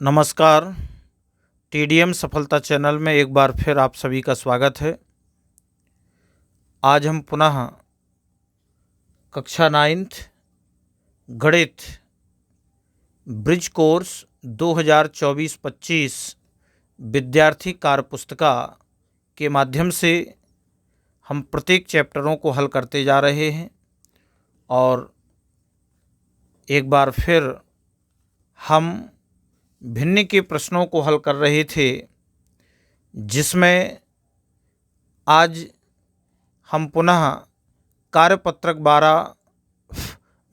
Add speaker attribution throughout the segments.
Speaker 1: नमस्कार। टीडीएम सफलता चैनल में एक बार फिर आप सभी का स्वागत है। आज हम पुनः कक्षा 9th गणित ब्रिज कोर्स 2024-25 विद्यार्थी कार्य पुस्तिका के माध्यम से हम प्रत्येक चैप्टरों को हल करते जा रहे हैं और एक बार फिर हम भिन्न के प्रश्नों को हल कर रहे थे, जिसमें आज हम पुनः कार्यपत्रक 12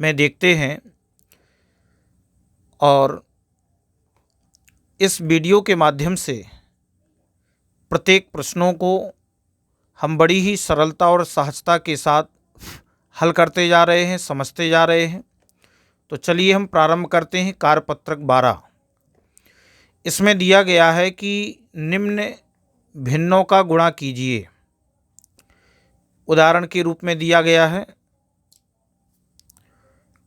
Speaker 1: में देखते हैं और इस वीडियो के माध्यम से प्रत्येक प्रश्नों को हम बड़ी ही सरलता और सहजता के साथ हल करते जा रहे हैं, समझते जा रहे हैं। तो चलिए हम प्रारंभ करते हैं। कार्यपत्रक 12 इसमें दिया गया है कि निम्न भिन्नों का गुणा कीजिए। उदाहरण के रूप में दिया गया है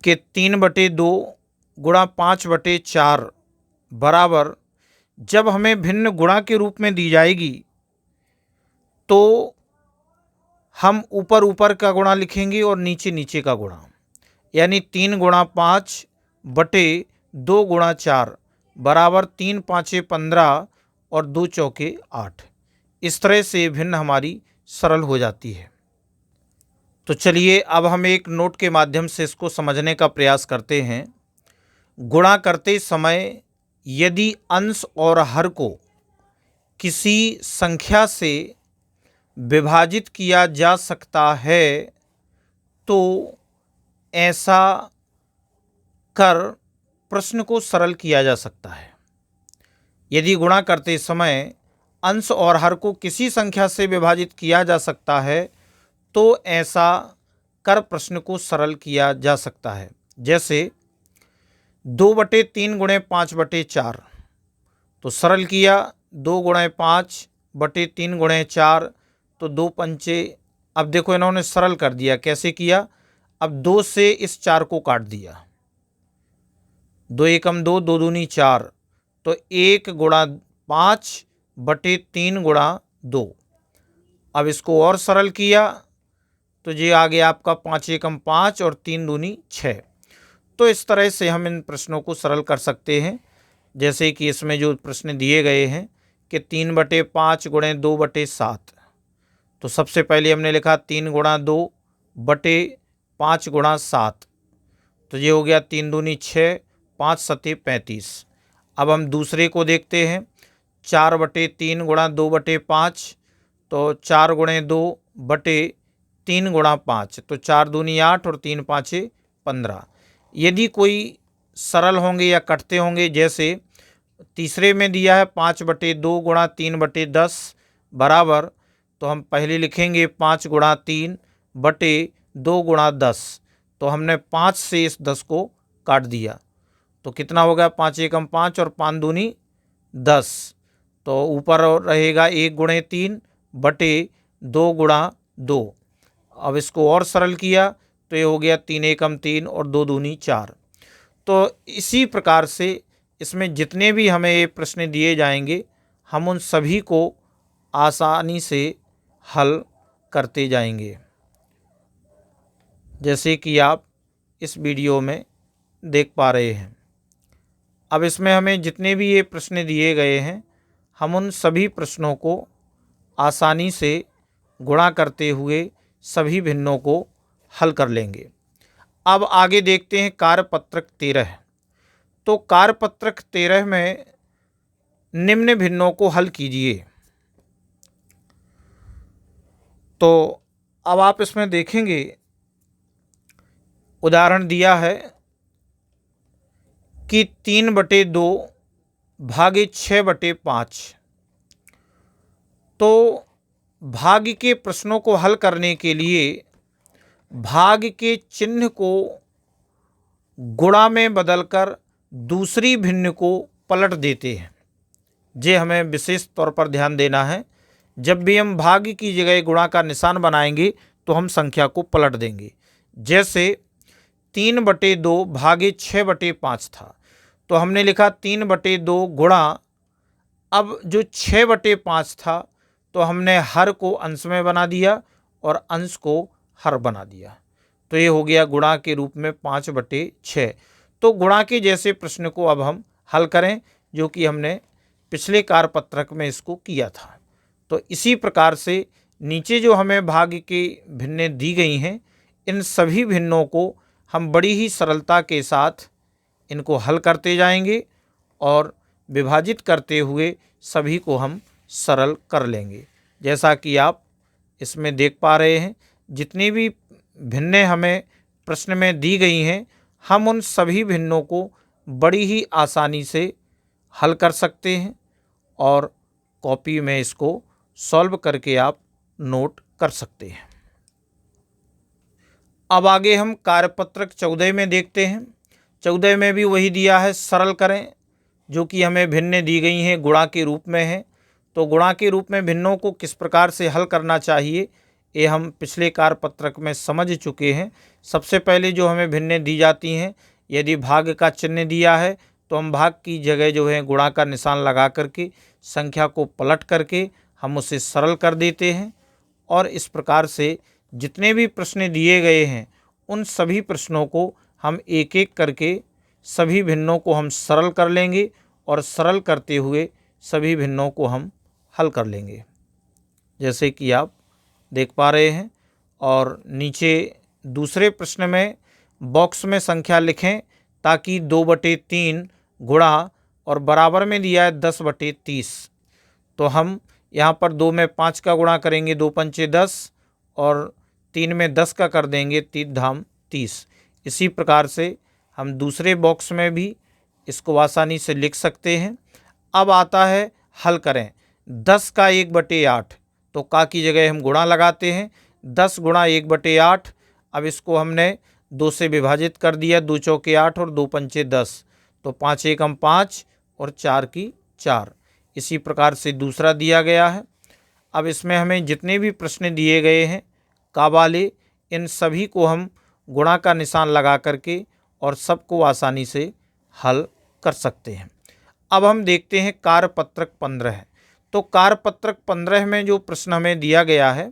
Speaker 1: कि 3/2 गुणा 5/4 बराबर, जब हमें भिन्न गुणा के रूप में दी जाएगी तो हम ऊपर ऊपर का गुणा लिखेंगे और नीचे नीचे का गुणा, यानी 3 गुणा 5/2 गुणा 4 बराबर 3 5 15 और 2 चौके 8। इस तरह से भिन्न हमारी सरल हो जाती है। तो चलिए अब हम एक नोट के माध्यम से इसको समझने का प्रयास करते हैं। गुणा करते समय यदि अंश और हर को किसी संख्या से विभाजित किया जा सकता है तो ऐसा कर प्रश्न को सरल किया जा सकता है। यदि गुणा करते समय अंश और हर को किसी संख्या से विभाजित किया जा सकता है तो ऐसा कर प्रश्न को सरल किया जा सकता है। जैसे 2/3 गुणे 5/4 तो सरल किया, 2 गुणे 5/3 गुणे 4 तो 2 पंचे। अब देखो इन्होंने सरल कर दिया। कैसे किया? अब 2 से इस 4 को काट दिया, 2 एकम 2, 2 दूनी 4 तो 1 गुणा 5/3 गुणा 2। अब इसको और सरल किया तो ये आ गया आपका 5 एकम 5 और 3 दूनी 6। तो इस तरह से हम इन प्रश्नों को सरल कर सकते हैं। जैसे कि इसमें जो प्रश्न दिए गए हैं कि 3/5 गुणे 2/7, तो सबसे पहले हमने लिखा 3 गुणा 2/5 गुणा 7, तो ये हो गया 3 दूनी 6, 5 सते 35। अब हम दूसरे को देखते हैं। 4/3 गुणा 2/5 तो 4 गुणे 2/3 गुणा 5 तो 4 दूनी 8 और 3 पाँचे 15। यदि कोई सरल होंगे या कटते होंगे, जैसे तीसरे में दिया है 5/2 गुणा 3/10 बराबर, तो हम पहले लिखेंगे 5 गुणा 3/2 गुणा 10, तो हमने 5 से इस 10 को काट दिया तो कितना होगा? 5 एकम 5 और 5 दूनी 10, तो ऊपर रहेगा 1 गुणे 3/2 गुणा 2। अब इसको और सरल किया तो ये हो गया 3 एकम 3 और 2 दूनी 4। तो इसी प्रकार से इसमें जितने भी हमें ये प्रश्न दिए जाएंगे हम उन सभी को आसानी से हल करते जाएंगे, जैसे कि आप इस वीडियो में देख पा रहे हैं। अब इसमें हमें जितने भी ये प्रश्न दिए गए हैं हम उन सभी प्रश्नों को आसानी से गुणा करते हुए सभी भिन्नों को हल कर लेंगे। अब आगे देखते हैं कार्यपत्रक 13। तो कार्यपत्रक 13 में निम्न भिन्नों को हल कीजिए। तो अब आप इसमें देखेंगे उदाहरण दिया है कि 3/2 भागे 6/5। तो भाग के प्रश्नों को हल करने के लिए भाग के चिन्ह को गुणा में बदलकर दूसरी भिन्न को पलट देते हैं। ये हमें विशेष तौर पर ध्यान देना है। जब भी हम भाग की जगह गुणा का निशान बनाएंगे तो हम संख्या को पलट देंगे। जैसे 3/2 भागे 6/5 था, तो हमने लिखा 3/2 गुणा, अब जो 6/5 था तो हमने हर को अंश में बना दिया और अंश को हर बना दिया, तो ये हो गया गुणा के रूप में 5/6। तो गुणा के जैसे प्रश्न को अब हम हल करें, जो कि हमने पिछले कार्यपत्रक में इसको किया था। तो इसी प्रकार से नीचे जो हमें भाग की भिन्नें दी गई हैं, इन सभी भिन्नों को हम बड़ी ही सरलता के साथ इनको हल करते जाएंगे और विभाजित करते हुए सभी को हम सरल कर लेंगे। जैसा कि आप इसमें देख पा रहे हैं, जितनी भी भिन्नें हमें प्रश्न में दी गई हैं, हम उन सभी भिन्नों को बड़ी ही आसानी से हल कर सकते हैं और कॉपी में इसको सॉल्व करके आप नोट कर सकते हैं। अब आगे हम कार्यपत्रक 14 में देखते हैं। 14 में भी वही दिया है, सरल करें, जो कि हमें भिन्नें दी गई हैं गुणा के रूप में है। तो गुणा के रूप में भिन्नों को किस प्रकार से हल करना चाहिए, ये हम पिछले कार्यपत्रक में समझ चुके हैं। सबसे पहले जो हमें भिन्नें दी जाती हैं, यदि भाग का चिन्ह दिया है तो हम भाग की जगह जो है गुणा का निशान लगा करके संख्या को पलट करके हम उसे सरल कर देते हैं। और इस प्रकार से जितने भी प्रश्न दिए गए हैं, उन सभी प्रश्नों को हम एक एक करके सभी भिन्नों को हम सरल कर लेंगे और सरल करते हुए सभी भिन्नों को हम हल कर लेंगे, जैसे कि आप देख पा रहे हैं। और नीचे दूसरे प्रश्न में बॉक्स में संख्या लिखें, ताकि 2/3 गुणा और बराबर में दिया है 10/30। तो हम यहाँ पर 2 में 5 का गुणा करेंगे, 2 पंचे 10, और 3 में 10 का कर देंगे, 3 धाम 30। इसी प्रकार से हम दूसरे बॉक्स में भी इसको आसानी से लिख सकते हैं। अब आता है हल करें। 10 का 1/8, तो का की जगह हम गुणा लगाते हैं, 10 गुणा 1/8। अब इसको हमने 2 से विभाजित कर दिया, 2 चौके 8 और 2 पंचे 10, तो 5 एकम 5 और 4 की 4। इसी प्रकार से दूसरा दिया गया है। अब इसमें हमें जितने भी प्रश्न दिए गए हैं का वाले, इन सभी को हम गुणा का निशान लगा करके और सबको आसानी से हल कर सकते हैं। अब हम देखते हैं कार्यपत्रक 15। तो कार्यपत्रक 15 में जो प्रश्न हमें दिया गया है,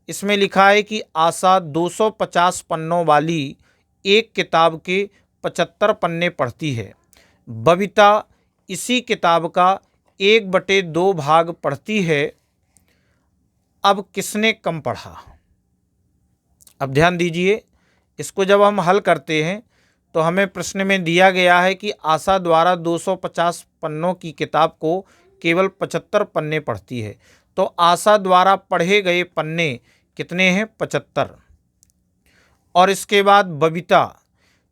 Speaker 1: इसमें लिखा है कि आशा 250 पन्नों वाली एक किताब के 75 पन्ने पढ़ती है, बबीता इसी किताब का 1/2 भाग पढ़ती है, अब किसने कम पढ़ा। अब ध्यान दीजिए, इसको जब हम हल करते हैं तो हमें प्रश्न में दिया गया है कि आशा द्वारा 250 पन्नों की किताब को केवल 75 पन्ने पढ़ती है। तो आशा द्वारा पढ़े गए पन्ने कितने हैं, 75। और इसके बाद बबीता,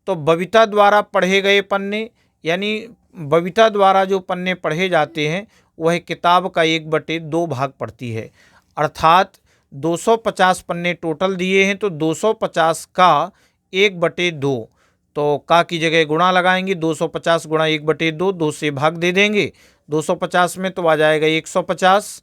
Speaker 1: तो बबीता द्वारा पढ़े गए पन्ने, यानी बबीता द्वारा जो पन्ने पढ़े जाते हैं वह किताब का 1/2 भाग पढ़ती है। अर्थात 250 पन्ने टोटल दिए हैं, तो 250 का 1/2, तो का की जगह गुणा लगाएंगे, 250 गुणा 1/2, 2 से भाग दे देंगे 250 में, तो आ जाएगा 150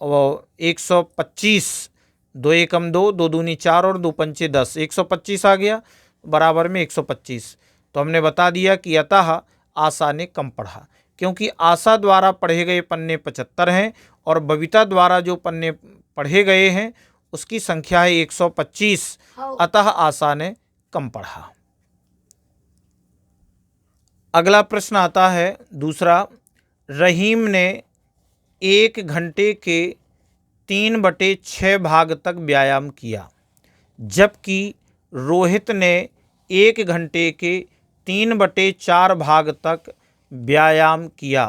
Speaker 1: और 125, 2 एकम 2, 2 दूनी 4 और 2 पंचे 10, 125 आ गया, बराबर में 125। तो हमने बता दिया कि अतः आशा ने कम पढ़ा, क्योंकि आशा द्वारा पढ़े गए पन्ने 75 हैं और बबीता द्वारा जो पन्ने पढ़े गए हैं उसकी संख्या है 125, अतः आशा ने कम पढ़ा। अगला प्रश्न आता है दूसरा, रहीम ने 1 घंटे के 3/6 भाग तक व्यायाम किया, जबकि रोहित ने 1 घंटे के 3/4 भाग तक व्यायाम किया।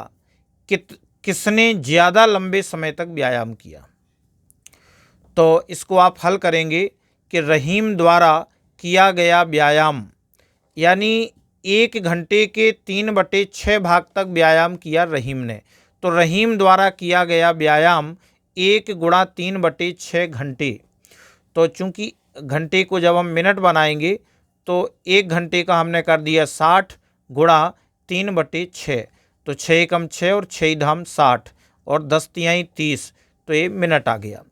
Speaker 1: किसने ज़्यादा लंबे समय तक व्यायाम किया। तो इसको आप हल करेंगे कि रहीम द्वारा किया गया व्यायाम, यानी 1 घंटे के 3/6 भाग तक व्यायाम किया रहीम ने। तो रहीम द्वारा किया गया व्यायाम 1 गुणा 3/6 घंटे। तो चूंकि घंटे को जब हम मिनट बनाएंगे तो 1 घंटे का हमने कर दिया 60 गुणा 3/6, तो 6 एकम 6 और 6 धाम 60 और 10 तिहाई 30, तो ये मिनट आ गया।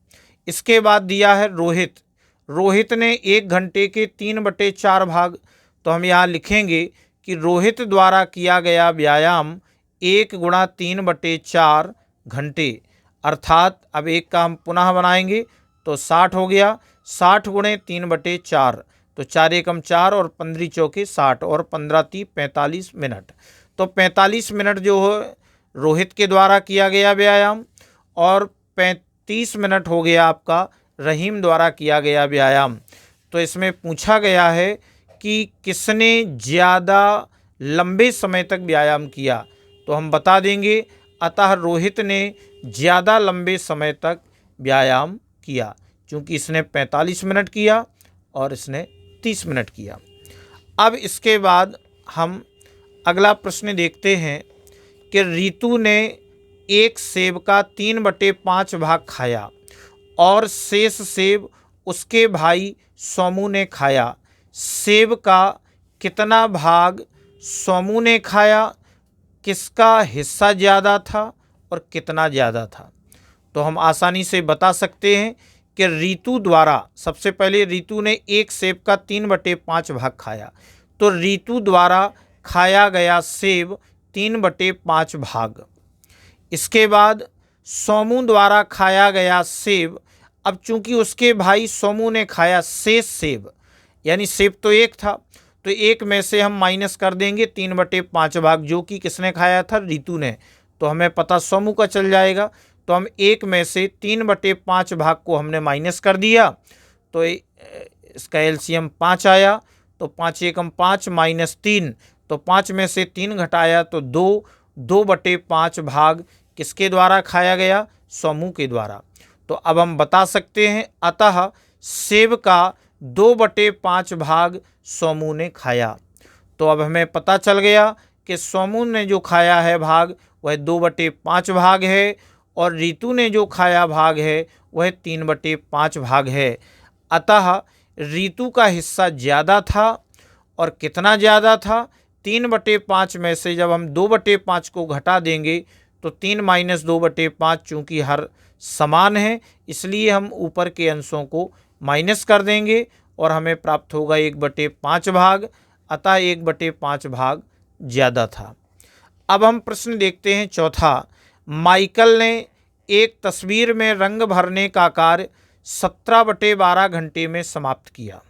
Speaker 1: इसके बाद दिया है रोहित ने 1 घंटे के 3/4 भाग, तो हम यहाँ लिखेंगे कि रोहित द्वारा किया गया व्यायाम 1 गुणा 3/4 घंटे, अर्थात अब एक का हम पुनः बनाएंगे तो 60 हो गया। 60 गुणे 3/4 तो 4 एकम 4 और 15 चौके 60 और 15 × 45 मिनट। तो 45 मिनट जो हो रोहित के द्वारा किया गया व्यायाम और 35 मिनट हो गया आपका रहीम द्वारा किया गया व्यायाम। तो इसमें पूछा गया है कि किसने ज़्यादा लंबे समय तक व्यायाम किया, तो हम बता देंगे अतः रोहित ने ज़्यादा लंबे समय तक व्यायाम किया, क्योंकि इसने 45 मिनट किया और इसने 30 मिनट किया। अब इसके बाद हम अगला प्रश्न देखते हैं कि रितु ने एक सेब का 3/5 भाग खाया और शेष सेब उसके भाई सोमू ने खाया। सेब का कितना भाग सोमू ने खाया, किसका हिस्सा ज़्यादा था और कितना ज़्यादा था? तो हम आसानी से बता सकते हैं कि रितु द्वारा, सबसे पहले रितु ने एक सेब का 3/5 भाग खाया, तो रितु द्वारा खाया गया सेब 3/5 भाग। इसके बाद सोमू द्वारा खाया गया सेब, अब चूंकि उसके भाई सोमू ने खाया शेष सेब, यानी सेब तो एक था, तो एक में से हम माइनस कर देंगे 3/5 भाग, जो कि किसने खाया था? रितु ने। तो हमें पता सोमू का चल जाएगा, तो हम एक में से 3/5 भाग को हमने माइनस कर दिया, तो इसका एलसीएम 5 आया। तो 5 एकम 5 माइनस 3, तो 5 में से 3 घटाया तो 2/5 भाग किसके द्वारा खाया गया? सोमू के द्वारा। तो अब हम बता सकते हैं अतः सेब का 2/5 भाग सोमू ने खाया। तो अब हमें पता चल गया कि सोमू ने जो खाया है भाग वह 2/5 भाग है और रितु ने जो खाया भाग है वह 3/5 भाग है। अतः रितु का हिस्सा ज़्यादा था, और कितना ज़्यादा था? 3/5 में से जब हम 2/5 को घटा देंगे तो 3 - 2/5, चूँकि हर समान है इसलिए हम ऊपर के अंशों को माइनस कर देंगे और हमें प्राप्त होगा 1/5 भाग, अतः 1/5 भाग ज़्यादा था। अब हम प्रश्न देखते हैं चौथा। माइकल ने एक तस्वीर में रंग भरने का कार्य 17/12 घंटे में समाप्त किया।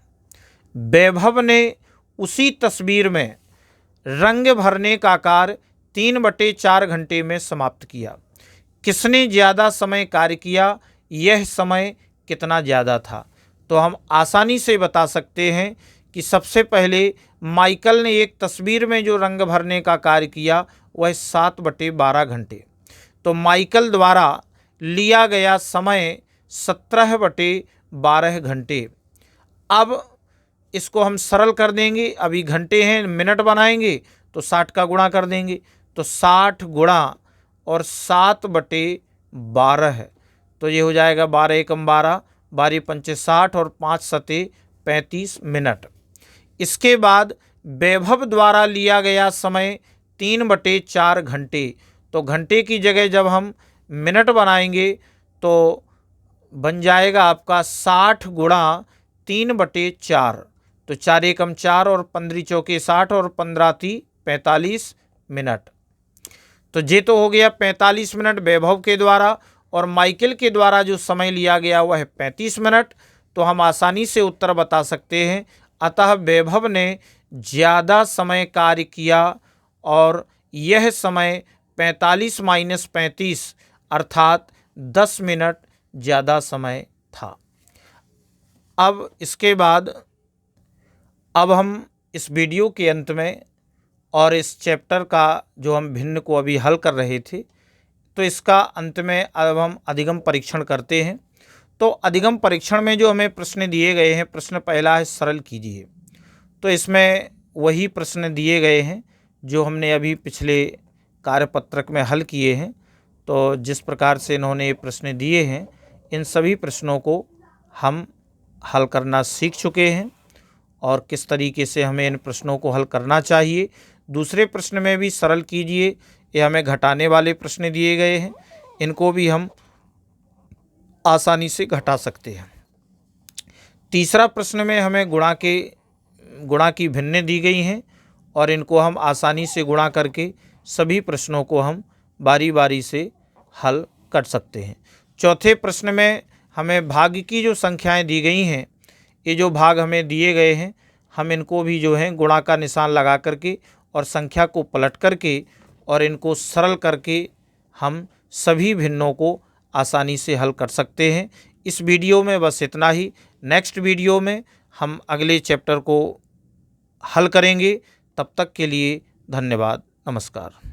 Speaker 1: वैभव ने उसी तस्वीर में रंग भरने का कार्य 3/4 घंटे में समाप्त किया। किसने ज़्यादा समय कार्य किया, यह समय कितना ज़्यादा था? तो हम आसानी से बता सकते हैं कि सबसे पहले माइकल ने एक तस्वीर में जो रंग भरने का कार्य किया वह 7/12 घंटे। तो माइकल द्वारा लिया गया समय 17/12 घंटे। अब इसको हम सरल कर देंगे, अभी घंटे हैं, मिनट बनाएंगे तो 60 का गुणा कर देंगे, तो 60 गुणा और 7/12, तो ये हो जाएगा 12 एकम 12, 12 पंचे 60 और 5 सते 35 मिनट। इसके बाद वैभव द्वारा लिया गया समय 3/4 घंटे। तो घंटे की जगह जब हम मिनट बनाएंगे तो बन जाएगा आपका 60 गुणा 3/4, तो 4 एकम 4 और 15 चौके 60 और 15 × 45 मिनट। तो ये तो हो गया 45 मिनट वैभव के द्वारा, और माइकल के द्वारा जो समय लिया गया वह है 35 मिनट। तो हम आसानी से उत्तर बता सकते हैं अतः वैभव ने ज़्यादा समय कार्य किया और यह समय 45 - 35 अर्थात 10 मिनट ज़्यादा समय था। अब इसके बाद अब हम इस वीडियो के अंत में और इस चैप्टर का जो हम भिन्न को अभी हल कर रहे थे, तो इसका अंत में अब हम अधिगम परीक्षण करते हैं। तो अधिगम परीक्षण में जो हमें प्रश्न दिए गए हैं, प्रश्न पहला है सरल कीजिए। तो इसमें वही प्रश्न दिए गए हैं जो हमने अभी पिछले कार्यपत्रक में हल किए हैं। तो जिस प्रकार से इन्होंने ये प्रश्न दिए हैं, इन सभी प्रश्नों को हम हल करना सीख चुके हैं और किस तरीके से हमें इन प्रश्नों को हल करना चाहिए। दूसरे प्रश्न में भी सरल कीजिए, ये हमें घटाने वाले प्रश्न दिए गए हैं, इनको भी हम आसानी से घटा सकते हैं। तीसरा प्रश्न में हमें गुणा की भिन्न दी गई हैं और इनको हम आसानी से गुणा करके सभी प्रश्नों को हम बारी बारी से हल कर सकते हैं। चौथे प्रश्न में हमें भाग की जो संख्याएं दी गई हैं, ये जो भाग हमें दिए गए हैं, हम इनको भी जो है गुणा का निशान लगा करके और संख्या को पलट करके और इनको सरल करके हम सभी भिन्नों को आसानी से हल कर सकते हैं। इस वीडियो में बस इतना ही। नेक्स्ट वीडियो में हम अगले चैप्टर को हल करेंगे। तब तक के लिए धन्यवाद। नमस्कार।